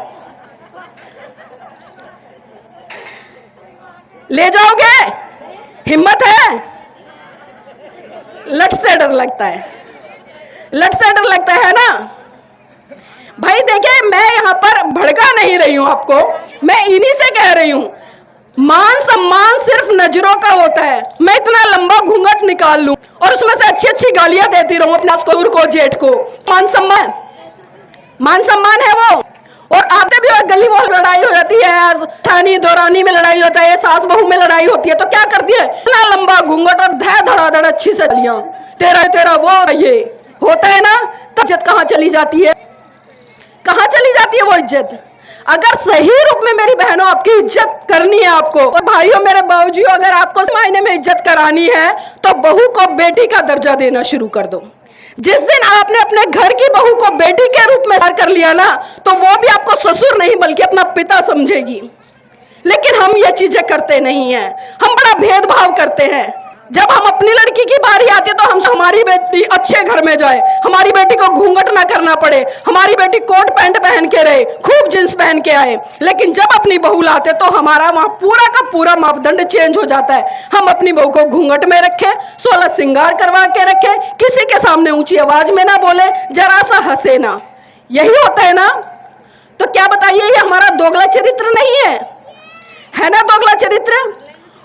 ले जाओगे? हिम्मत है? लट से डर लगता है, लट से डर लगता है ना भाई। देखिए, मैं यहाँ पर भड़का नहीं रही हूँ आपको, मैं इन्हीं से कह रही हूँ, मान सम्मान सिर्फ नजरों का होता है। मैं इतना लंबा घूंघट निकाल लूं और उसमें से अच्छी अच्छी गालियां देती रहूं अपना ससुर को, जेठ को, मान सम्मान है वो। और आते भी गली मोहल्ले में लड़ाई हो जाती है, ठानी दौरानी में लड़ाई होता है, सास बहू में लड़ाई होती है, तो क्या करती है? इतना लंबा घूंघट और धड़ाधड़ अच्छी से गलियां, तेरा वो ये होता है ना, तो इज्जत कहाँ चली जाती है? कहाँ चली जाती है वो इज्जत? अगर सही रूप में मेरी बहनों आपकी इज्जत करनी है आपको, और भाइयों मेरे बाबूजियों, अगर आपको इस मायने में इज्जत करानी है तो बहू को बेटी का दर्जा देना शुरू कर दो। जिस दिन आपने अपने घर की बहू को बेटी के रूप में कर लिया ना, तो वो भी आपको ससुर नहीं बल्कि अपना पिता समझेगी। लेकिन हम ये चीजें करते नहीं हैं, हम बड़ा भेदभाव करते हैं। जब हम अपनी लड़की की बारी आती है तो हम हमारी बेटी अच्छे घर में जाए, हमारी बेटी को घूंघट ना करना पड़े, हमारी बेटी कोट पैंट पहन के रहे, खूब जींस पहन के आए। लेकिन जब अपनी बहू लाते तो हमारा वहां पूरा का पूरा मापदंड चेंज हो जाता है। हम अपनी बहू को घूंघट में रखे, 16 श्रृंगार करवा के रखे, किसी के सामने ऊंची आवाज में ना बोले, जरा सा हंसे ना, यही होता है ना। तो क्या बताइए, ये हमारा दोगला चरित्र नहीं है ना? दोगला चरित्र।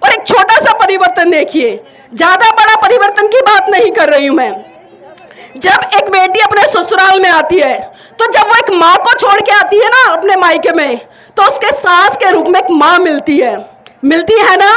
और एक छोटा सा परिवर्तन देखिए, ज्यादा बड़ा परिवर्तन की बात नहीं कर रही हूं मैं। जब एक बेटी अपने ससुराल में आती है, तो जब वो एक माँ को छोड़ के आती है ना अपने मायके में, तो उसके सास के रूप में एक माँ मिलती है ना।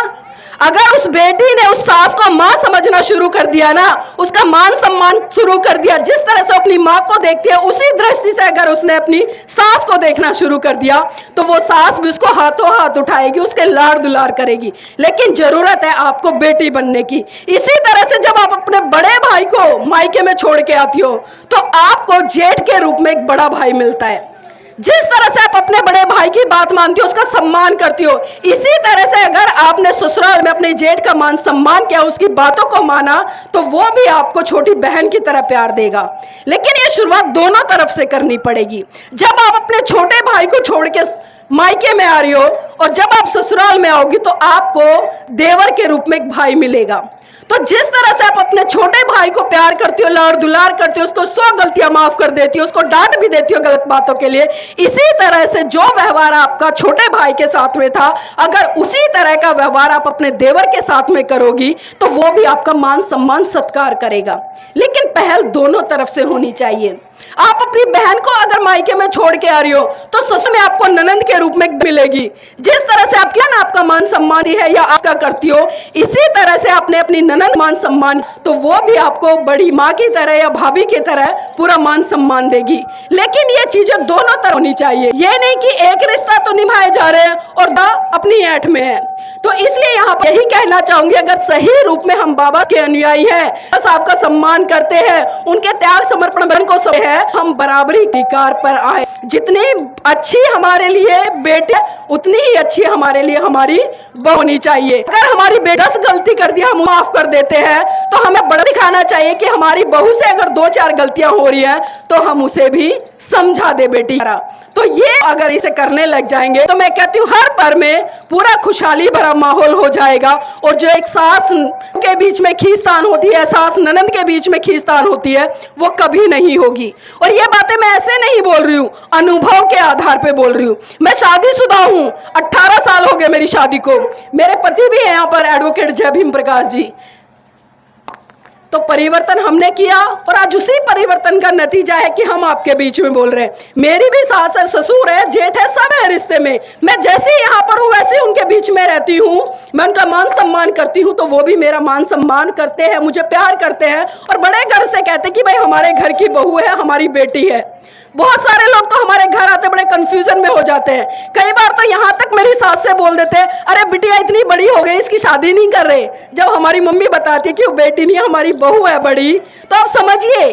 अगर उस बेटी ने उस सास को माँ समझना शुरू कर दिया ना, उसका मान सम्मान शुरू कर दिया, जिस तरह से अपनी माँ को देखती है उसी दृष्टि से अगर उसने अपनी सास को देखना शुरू कर दिया, तो वो सास भी उसको हाथों हाथ उठाएगी, उसके लाड़ दुलार करेगी। लेकिन जरूरत है आपको बेटी बनने की। इसी तरह से जब आप अपने बड़े भाई को मायके में छोड़ के आती हो, तो आपको जेठ के रूप में एक बड़ा भाई मिलता है। जिस तरह से आप अपने बड़े भाई की बात मानती हो, उसका सम्मान करती हो, इसी तरह से अगर आपने ससुराल में अपने जेठ का मान सम्मान किया, उसकी बातों को माना, तो वो भी आपको छोटी बहन की तरह प्यार देगा। लेकिन ये शुरुआत दोनों तरफ से करनी पड़ेगी। जब आप अपने छोटे भाई को छोड़ के मायके में आ रही हो और जब आप ससुराल में आओगी, तो आपको देवर के रूप में एक भाई मिलेगा। तो जिस तरह से आप अपने छोटे भाई को प्यार करती हो, लाड़ दुलार करती हो, उसको 100 गलतियां माफ कर देती हो, उसको डांट भी देती हो गलत बातों के लिए, इसी तरह से जो व्यवहार आपका छोटे भाई के साथ में था, अगर उसी तरह का व्यवहार आप अपने देवर के साथ में करोगी तो वो भी आपका मान सम्मान सत्कार करेगा। लेकिन पहल दोनों तरफ से होनी चाहिए। आप अपनी बहन को अगर मायके में छोड़ के आ रही हो तो ससुर में आपको ननंद के रूप में मिलेगी। जिस तरह से आप क्या ना आपका मान सम्मान है या आपका करती हो, इसी तरह से आपने अपनी ननंद मान सम्मान, तो वो भी आपको बड़ी माँ की तरह या भाभी की तरह पूरा मान सम्मान देगी। लेकिन ये चीजें दोनों तरफ होनी चाहिए। ये नहीं कि एक रिश्ता तो निभाए जा रहे हैं और बा अपनी ऐठ में है। तो इसलिए यहाँ पर यही कहना चाहूंगी, अगर सही रूप में हम बाबा के अनुयायी हैं, बस आपका सम्मान करते हैं, उनके त्याग समर्पण को सब है, हम बराबरी अधिकार पर आए। जितनी अच्छी हमारे लिए बेटे उतनी ही अच्छी हमारे लिए हमारी बहू होनी चाहिए। अगर हमारी बेटा 10 गलती कर दिया हम माफ कर देते हैं, तो हमें बड़ा दिखाना चाहिए कि हमारी बहू से अगर 2-4 गलतियां हो रही हैं तो हम उसे भी समझा दे बेटी। तो ये अगर इसे करने लग जाएंगे तो मैं कहती हूँ हर पर में पूरा खुशहाली भरा माहौल हो जाएगा। और जो एक सास के बीच में खींचतान होती है, सास ननंद के बीच में खींचतान होती है, वो कभी नहीं होगी। और ये बातें मैं ऐसे नहीं बोल रही हूँ, अनुभव के आधार पे बोल रही हूँ। मैं शादीशुदा हूँ, 18 साल हो गए मेरी शादी को। मेरे पति भी हैं यहाँ पर एडवोकेट जय भीम प्रकाश जी। तो परिवर्तन हमने किया और आज उसी परिवर्तन का नतीजा है कि हम आपके बीच में बोल रहे हैं। मेरी भी सास है, ससुर है, जेठ है, सब है रिश्ते में। मैं जैसे यहाँ पर हूँ वैसे उनके बीच में रहती हूँ। मैं उनका मान सम्मान करती हूँ तो वो भी मेरा मान सम्मान करते हैं, मुझे प्यार करते हैं और बड़े गर्व से कहते हैं कि भाई हमारे घर की बहू है, हमारी बेटी है। बहुत सारे लोग तो हमारे घर आते बड़े कंफ्यूजन में हो जाते हैं। कई बार तो यहाँ तक मेरी सास से बोल देते हैं, अरे बिटिया इतनी बड़ी हो गई, इसकी शादी नहीं कर रहे। जब हमारी मम्मी बताती है कि वो बेटी नहीं है, हमारी बहू है बड़ी, तो आप समझिए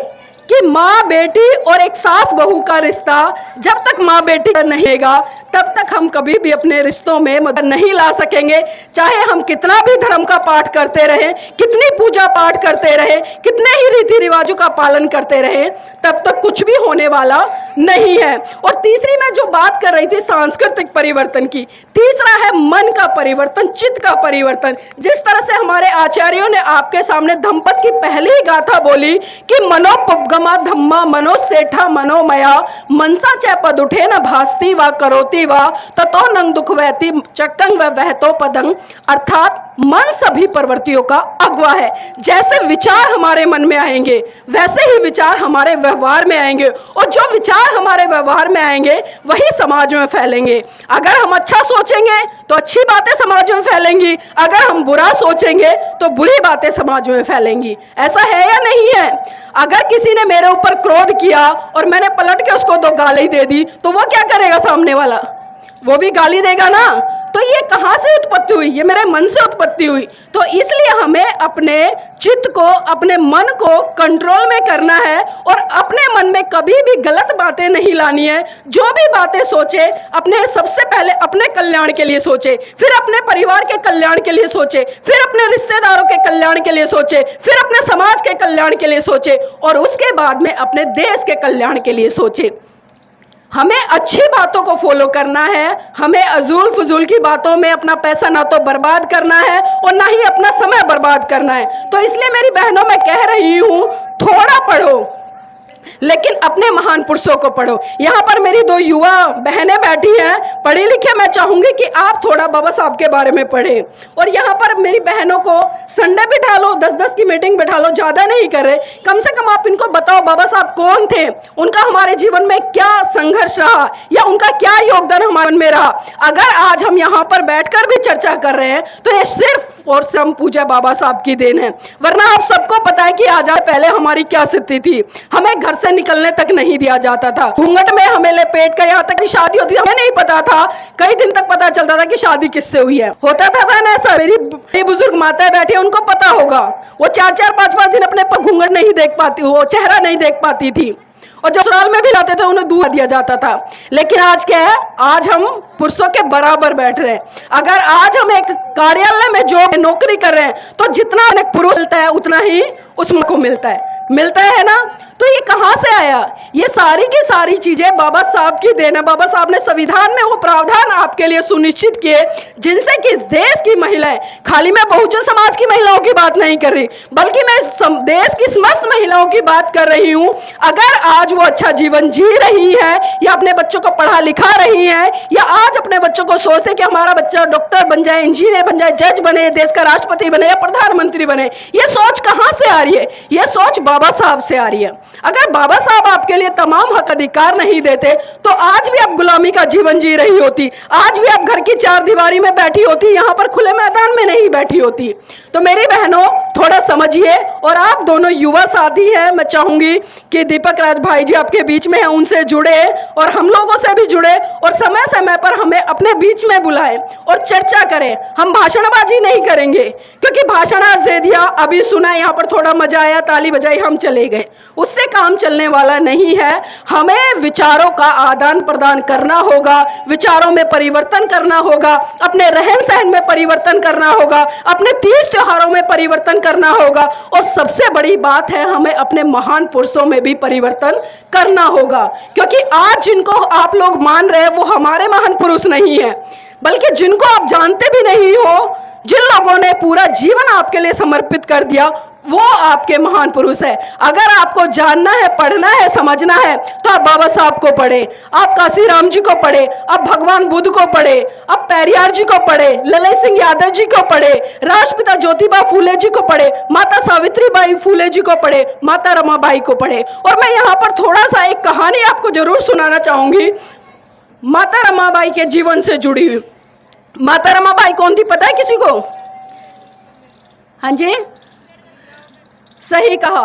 कि माँ बेटी और एक सास बहू का रिश्ता जब तक माँ बेटी का नहीं रहेगा तब तक हम कभी भी अपने रिश्तों में मदद नहीं ला सकेंगे। चाहे हम कितना भी धर्म का पाठ करते रहें, कितनी पूजा पाठ करते रहें, कितने ही रीति रिवाजों का पालन करते रहें, तब तक कुछ भी होने वाला नहीं है। और तीसरी मैं जो बात कर रही थी सांस्कृतिक परिवर्तन की, तीसरा है मन का परिवर्तन, चित्त का परिवर्तन। जिस तरह से हमारे आचार्यों ने आपके सामने धम्पत की पहली ही गाथा बोली कि मनोपगमा धम्मा मनोसेठा मनोमया मनसा च पद उठे न भास्ति व करोति व ततो नंग दुख वहति चक्कंग व वहतो पदंग, अर्थात मन सभी प्रवृत्तियों का अगवा है। जैसे विचार हमारे मन में आएंगे वैसे ही विचार हमारे व्यवहार में आएंगे और जो विचार हमारे व्यवहार में आएंगे वही समाज में फैलेंगे। अगर हम अच्छा सोचेंगे तो अच्छी बातें समाज में फैलेंगी, अगर हम बुरा सोचेंगे तो बुरी बातें समाज में फैलेंगी। ऐसा है या नहीं है? अगर किसी ने मेरे ऊपर क्रोध किया और मैंने पलट के उसको 2 गाली दे दी तो वो क्या करेगा? सामने वाला वो भी गाली देगा ना। तो ये कहाँ से उत्पत्ति हुई? ये मेरे मन से उत्पत्ति हुई। तो इसलिए हमें अपने चित्त को, अपने मन को कंट्रोल में करना है और अपने मन में कभी भी गलत बातें नहीं लानी है। जो भी बातें सोचे अपने, सबसे पहले अपने कल्याण के लिए सोचे, फिर अपने परिवार के कल्याण के लिए सोचे, फिर अपने रिश्तेदारों के कल्याण के लिए सोचे, फिर अपने समाज के कल्याण के लिए सोचे और उसके बाद में अपने देश के कल्याण के लिए सोचे। हमें अच्छी बातों को फॉलो करना है, हमें अजूल फजूल की बातों में अपना पैसा ना तो बर्बाद करना है और ना ही अपना समय बर्बाद करना है। तो इसलिए मेरी बहनों मैं कह रही हूँ, थोड़ा पढ़ो लेकिन अपने महान पुरुषों को पढ़ो। यहाँ पर मेरी 2 युवा बहनें बैठी हैं, पढ़ी लिखे। मैं चाहूंगी कि आप थोड़ा बाबा साहब के बारे में पढ़ें और यहाँ पर मेरी बहनों को संडे बिठा लो, 10-10 की मीटिंग बिठा लो, ज़्यादा नहीं करे, कम से कम आप इनको बताओ बाबा साहब कौन थे, उनका हमारे जीवन में क्या संघर्ष रहा या उनका क्या योगदान हमारे में रहा। अगर आज हम यहाँ पर बैठकर भी चर्चा कर रहे हैं तो ये सिर्फ और सिर्फ पूजा बाबा साहब की देन है। वरना आप सबको पता है कि आजाद पहले हमारी क्या स्थिति थी, हमें घर से निकलने तक नहीं दिया जाता था, घूंघट में हमें लपेट कर, यहाँ तक शादी होती थी हमें नहीं पता था, कई दिन तक पता चलता था कि शादी किससे हुई है। होता था ना ऐसा? मेरी बुजुर्ग माताएं बैठी है, उनको पता होगा, वो 4-4, 5-5 दिन अपने घूंघट नहीं देख पाती, वो चेहरा नहीं देख पाती थी और जब ससुराल में भी लाते थे उन्हें दूध दिया जाता था। लेकिन आज क्या है? आज हम पुरुषों के बराबर बैठ रहे हैं। अगर आज हम एक कार्यालय में जो नौकरी कर रहे हैं तो जितना एक पुरुष मिलता है उतना ही उसको मिलता है ना। तो ये कहाँ से आया? ये सारी की सारी चीज़ें बाबा साहब की देन है। बाबा साहब ने संविधान में वो प्रावधान आपके लिए सुनिश्चित किए जिनसे कि इस देश की महिलाएं, खाली मैं बहुजन समाज की महिलाओं की बात नहीं कर रही, बल्कि मैं देश की समस्त महिलाओं की बात कर रही हूँ। अगर आज वो अच्छा जीवन जी रही है या अपने बच्चों को पढ़ा लिखा रही है या आज अपने बच्चों को सोचते कि हमारा बच्चा डॉक्टर बन जाए, इंजीनियर बन जाए, जज बने, देश का राष्ट्रपति बने या प्रधानमंत्री बने, ये सोच कहाँ से आ रही है? ये सोच बाबा साहब से आ रही है। अगर बाबा साहब आपके लिए तमाम हक अधिकार नहीं देते तो आज भी आप गुलामी का जीवन जी रही होती, आज भी आप घर की चार दीवारी में बैठी होती, यहाँ पर खुले मैदान में नहीं बैठी होती। तो मेरी बहनों, थोड़ा समझिए। और आप दोनों युवा साथी हैं, मैं चाहूंगी कि दीपक राज भाई जी आपके बीच में हैं, उनसे जुड़े और हम लोगों से भी जुड़े और समय समय पर हमें अपने बीच में बुलाएं और चर्चा करें। हम भाषणबाजी नहीं करेंगे, क्योंकि भाषण आज दे दिया, अभी सुना, यहाँ पर थोड़ा मजा आया, ताली बजाई, हम चले गए, उससे काम चलने वाला नहीं है। हमें विचारों का आदान प्रदान करना होगा, विचारों में परिवर्तन करना होगा, अपने रहन सहन में परिवर्तन करना होगा, अपने तीज त्योहारों में परिवर्तन करना होगा और सबसे बड़ी बात है, हमें अपने महान पुरुषों में भी परिवर्तन करना होगा। क्योंकि आज जिनको आप लोग मान रहे हैं वो हमारे महान पुरुष नहीं है, बल्कि जिनको आप जानते भी नहीं हो, जिन लोगों ने पूरा जीवन आपके लिए समर्पित कर दिया, वो आपके महान पुरुष है। अगर आपको जानना है, पढ़ना है, समझना है तो आप बाबा साहब को पढ़े, आप काशी राम जी को पढ़े, आप भगवान बुद्ध को पढ़े, आप पेरियार जी को पढ़े, ललित सिंह यादव जी को पढ़े, राष्ट्रपिता ज्योतिबा फूले जी को पढ़े, माता सावित्रीबाई फूले जी को पढ़े, माता रमाबाई को पढ़े। और मैं यहाँ पर थोड़ा सा एक कहानी आपको जरूर सुनाना चाहूंगी, माता रमाबाई के जीवन से जुड़ी हुई। माता रमाबाई कौन थी पता है किसी को? हाँ जी, सही कहा,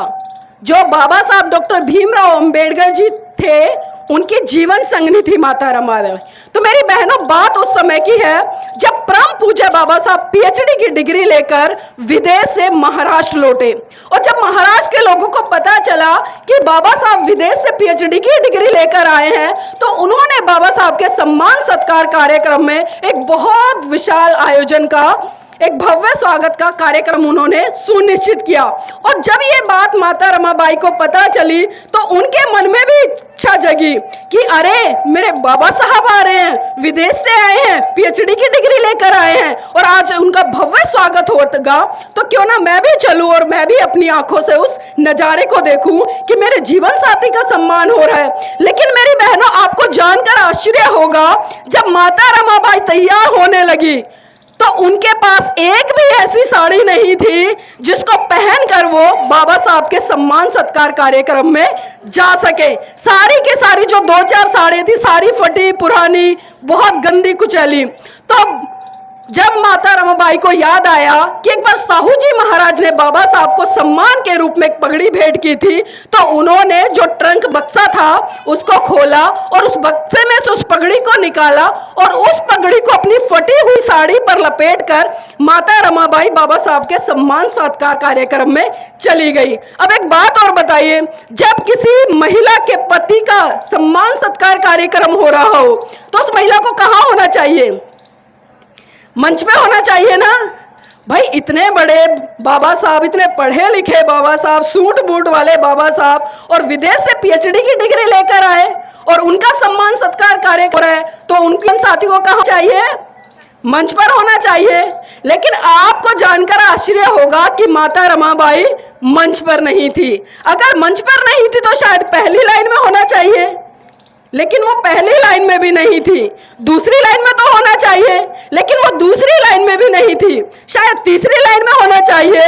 जो बाबा साहब डॉक्टर भीमराव अंबेडकर जी थे, उनकी जीवन संगनी थी माता रमाबाई। तो मेरी बहनों, बात उस समय की है जब परम पूज्य बाबा साहब पीएचडी की डिग्री लेकर विदेश से महाराष्ट्र लौटे। और जब महाराष्ट्र के लोगों को पता चला कि बाबा साहब विदेश से पीएचडी की डिग्री लेकर आए हैं, तो उन्होंने बाबा साहब के सम्मान सत्कार कार्यक्रम में एक बहुत विशाल आयोजन का, एक भव्य स्वागत का कार्यक्रम उन्होंने सुनिश्चित किया। और जब ये बात माता रमाबाई को पता चली तो उनके मन में भी इच्छा जगी कि अरे, मेरे बाबा साहब आ रहे हैं, विदेश से आए हैं, पीएचडी की डिग्री लेकर आए हैं और आज उनका भव्य स्वागत होगा, तो क्यों ना मैं भी चलूं और मैं भी अपनी आंखों से उस नजारे को देखूं कि मेरे जीवन साथी का सम्मान हो रहा है। लेकिन मेरी बहनों, आपको जानकर आश्चर्य होगा, जब माता रमाबाई तैयार होने लगी तो उनके पास एक भी ऐसी साड़ी नहीं थी जिसको पहनकर वो बाबा साहब के सम्मान सत्कार कार्यक्रम में जा सके। सारी के सारी जो 2-4 साड़ी थी, सारी फटी पुरानी, बहुत गंदी कुचैली। तो जब माता रमाबाई को याद आया कि एक बार साहू जी महाराज ने बाबा साहब को सम्मान के रूप में एक पगड़ी भेंट की थी, तो उन्होंने जो ट्रंक बक्सा था उसको खोला और उस बक्से में से उस पगड़ी को निकाला और उस पगड़ी को अपनी फटी हुई साड़ी पर लपेटकर माता रमाबाई बाबा साहब के सम्मान सत्कार कार्यक्रम में चली गई। अब एक बात और बताइए, जब किसी महिला के पति का सम्मान सत्कार कार्यक्रम हो रहा हो तो उस महिला को कहाँ होना चाहिए? मंच पे होना चाहिए ना भाई। इतने बड़े बाबा साहब, इतने पढ़े लिखे बाबा साहब, सूट बूट वाले बाबा साहब, और विदेश से पीएचडी की डिग्री लेकर आए और उनका सम्मान सत्कार कार्यक्रम है, तो उनके साथी को कहाँ चाहिए? मंच पर होना चाहिए। लेकिन आपको जानकर आश्चर्य होगा कि माता रमाबाई मंच पर नहीं थी। अगर मंच पर नहीं थी तो शायद पहली लाइन में होना चाहिए, लेकिन वो पहली लाइन में भी नहीं थी। दूसरी लाइन में तो होना चाहिए, लेकिन वो दूसरी लाइन में भी नहीं थी। शायद तीसरी लाइन में होना चाहिए।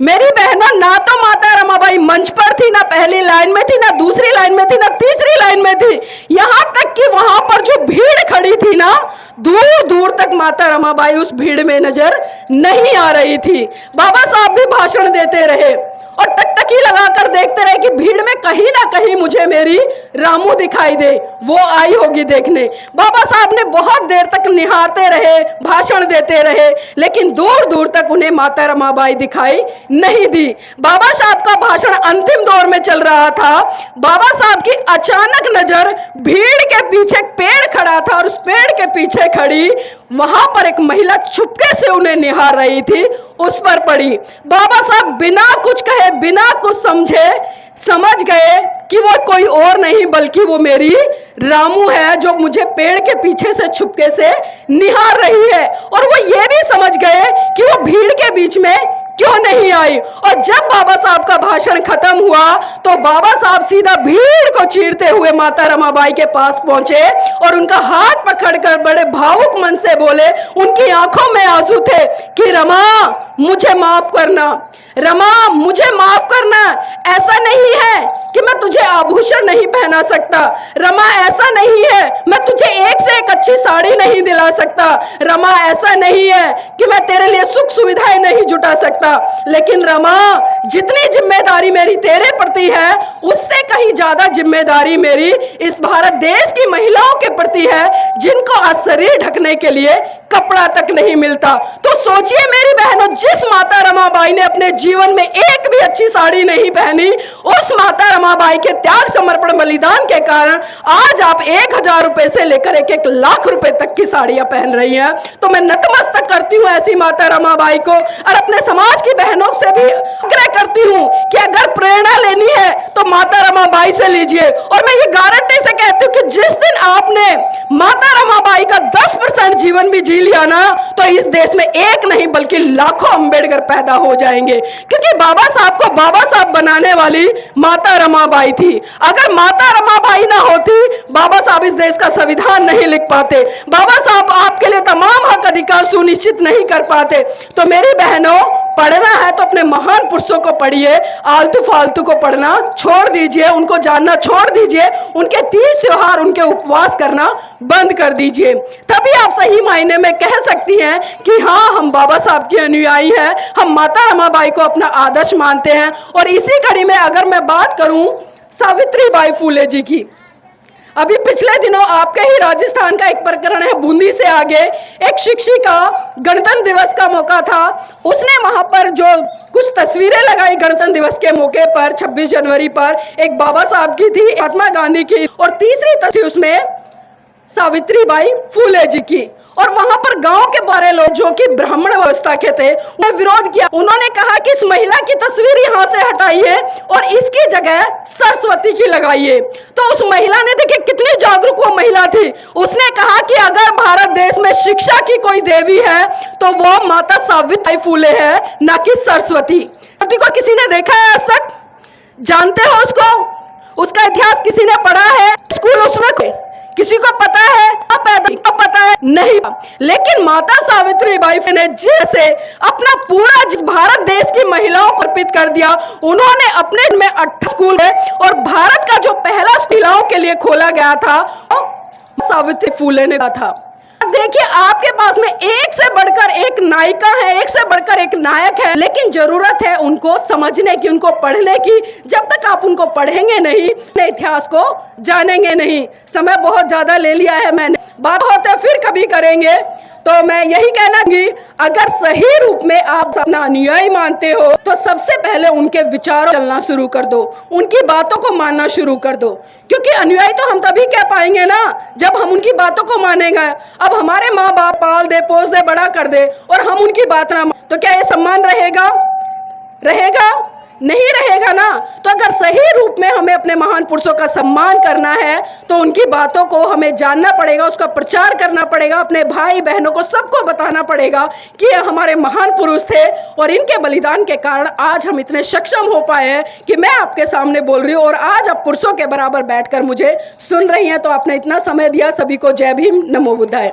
मेरी बहनों, ना तो माता रमाबाई मंच पर थी, ना पहली लाइन में थी, ना दूसरी लाइन में थी, ना तीसरी लाइन में थी। यहाँ तक कि वहां पर जो भीड़ खड़ी थी ना, दूर दूर तक माता रमाबाई उस भीड़ में नजर नहीं आ रही थी। बाबा साहब भी भाषण देते रहे और टकटकी लगाकर देखते रहे कि भीड़ में कहीं ना कहीं मुझे मेरी रामू दिखाई दे, वो आई होगी देखने। बाबा साहब ने बहुत देर तक निहारते रहे, भाषण देते रहे, लेकिन दूर दूर तक उन्हें माता रमाबाई दिखाई नहीं दी। बाबा साहब का भाषण अंतिम दौर में चल रहा था। बाबा साहब की अचानक नजर भीड़ के पीछे एक पेड़ खड़ा था और उस पेड़ के पीछे खड़ी वहां पर एक महिला चुपके से उन्हें निहार रही थी, उस पर पड़ी। बाबा साहब बिना कुछ कहे, बिना कुछ समझे समझ गए कि वो कोई और नहीं बल्कि वो मेरी रामू है, जो मुझे पेड़ के पीछे से छुपके से निहार रही है। और वो ये भी समझ गए कि वो भीड़ के बीच में क्यों नहीं आई। और जब बाबा साहब का भाषण खत्म हुआ तो बाबा साहब सीधा भीड़ को चीरते हुए माता रमाबाई के पास पहुंचे और उनका हाथ पकड़कर बड़े भावुक मन से बोले, उनकी आंखों में आंसू थे कि रमा मुझे माफ करना, रमा मुझे माफ करना। ऐसा नहीं है कि मैं तुझे आभूषण नहीं पहना सकता, रमा ऐसा नहीं है मैं तुझे एक से एक अच्छी साड़ी नहीं दिला सकता, रमा ऐसा नहीं है कि मैं तेरे लिए सुख सुविधाएं नहीं जुटा सकता, लेकिन रमा जितनी जिम्मेदारी मेरी तेरे प्रति है उससे कहीं ज्यादा जिम्मेदारी मेरी इस भारत देश की महिलाओं के प्रति है, जिनको आज शरीर ढकने के लिए कपड़ा तक नहीं मिलता। तो सोचिए मेरी बहनों, जिस माता रमाबाई ने अपने जीवन में एक भी अच्छी साड़ी नहीं पहनी, उस माता रमाबाई के त्याग समर्पण बलिदान के कारण आज आप 1000 रुपए से लेकर 1-1 लाख रुपए तक की साड़ियां पहन रही हैं। तो मैं नतमस्तक करती हूं ऐसी माता रमाबाई को और अपने समाज की बहनों से भी आग्रह करती हूं कि अगर प्रेरणा लेनी है तो माता रमाबाई से लीजिए। और मैं ये गारंटी से कहती हूं कि जिस दिन आपने माता रमाबाई का 10% जीवन भी जी लिया ना, तो इस देश में एक नहीं बल्कि लाखों अंबेडकर पैदा हो जाएंगे, क्योंकि बाबा साहब को बाबा साहब बनाने वाली माता रमाबाई थी। अगर माता रमाबाई ना होती, बाबा साहब इस देश का संविधान नहीं लिख पाते, बाबा साहब आपके लिए तमाम हक अधिकार सुनिश्चित नहीं कर पाते। तो मेरी बहनों, पढ़ना है तो अपने महान पुरुषों को पढ़िए, आलतू फालतू को पढ़ना छोड़ दीजिए, उनको जानना छोड़ दीजिए, उनके तीज त्योहार उनके उपवास करना बंद कर दीजिए। तभी आप सही मायने में कह सकती हैं कि हाँ हम बाबा साहब की अनुयायी हैं, हम माता रमाबाई को अपना आदर्श मानते हैं। और इसी कड़ी में अगर मैं बात करूं सावित्रीबाई फूले जी की, अभी पिछले दिनों आपके ही राजस्थान का एक प्रकरण है, बूंदी से आगे एक शिक्षिका, गणतंत्र दिवस का मौका था, उसने वहां पर जो कुछ तस्वीरें लगाई गणतंत्र दिवस के मौके पर 26 जनवरी पर, एक बाबा साहब की थी, महात्मा गांधी की, और तीसरी तस्वीर उसमें सावित्रीबाई फूले जी की। और वहां पर गांव के बारे लोग जो कि ब्राह्मण व्यवस्था के थे उन्होंने विरोध किया। उन्होंने कहा कि इस महिला की तस्वीर यहां से हटाइए और इसकी जगह सरस्वती की लगाइए। तो उस महिला ने, देखिए कितनी जागरूक वो महिला थी, उसने कहा कि अगर भारत देश में शिक्षा की कोई देवी है तो वो माता सावित्रीबाई फूले है, ना कि सरस्वती। सरस्वती को किसी ने देखा है आज तक? जानते हो उसको? उसका इतिहास किसी ने पढ़ा है? स्कूल उसने किसी को पता है? पैदा पता है? नहीं। लेकिन माता सावित्रीबाई ने जैसे अपना पूरा जिस भारत देश की महिलाओं को अर्पित कर दिया, उन्होंने अपने में 8 स्कूल है और भारत का जो पहला महिलाओं के लिए खोला गया था सावित्री फूले ने कहा था। देखिए आपके पास में एक से बढ़कर एक नायिका है, एक से बढ़कर एक नायक है, लेकिन जरूरत है उनको समझने की, उनको पढ़ने की। जब तक आप उनको पढ़ेंगे नहीं, इतिहास को जानेंगे नहीं। समय बहुत ज्यादा ले लिया है मैंने, बात होता है फिर कभी करेंगे। तो मैं यही कहना कि अगर सही रूप में आप अपना अनुयायी मानते हो तो सबसे पहले उनके विचारों चलना शुरू कर दो, उनकी बातों को मानना शुरू कर दो, क्योंकि अनुयायी तो हम तभी कह पाएंगे ना जब हम उनकी बातों को मानेंगे। अब हमारे माँ बाप पाल दे, पोस दे, बड़ा कर दे और हम उनकी बात ना तो क्या ये सम्मान रहेगा? रहेगा? नहीं रहेगा ना। तो अगर सही रूप में हमें अपने महान पुरुषों का सम्मान करना है तो उनकी बातों को हमें जानना पड़ेगा, उसका प्रचार करना पड़ेगा, अपने भाई बहनों को सबको बताना पड़ेगा कि ये हमारे महान पुरुष थे और इनके बलिदान के कारण आज हम इतने सक्षम हो पाए हैं कि मैं आपके सामने बोल रही हूँ और आज आप पुरुषों के बराबर बैठकर मुझे सुन रही हैं। तो आपने इतना समय दिया, सभी को जय भीम, नमो बुद्धाय।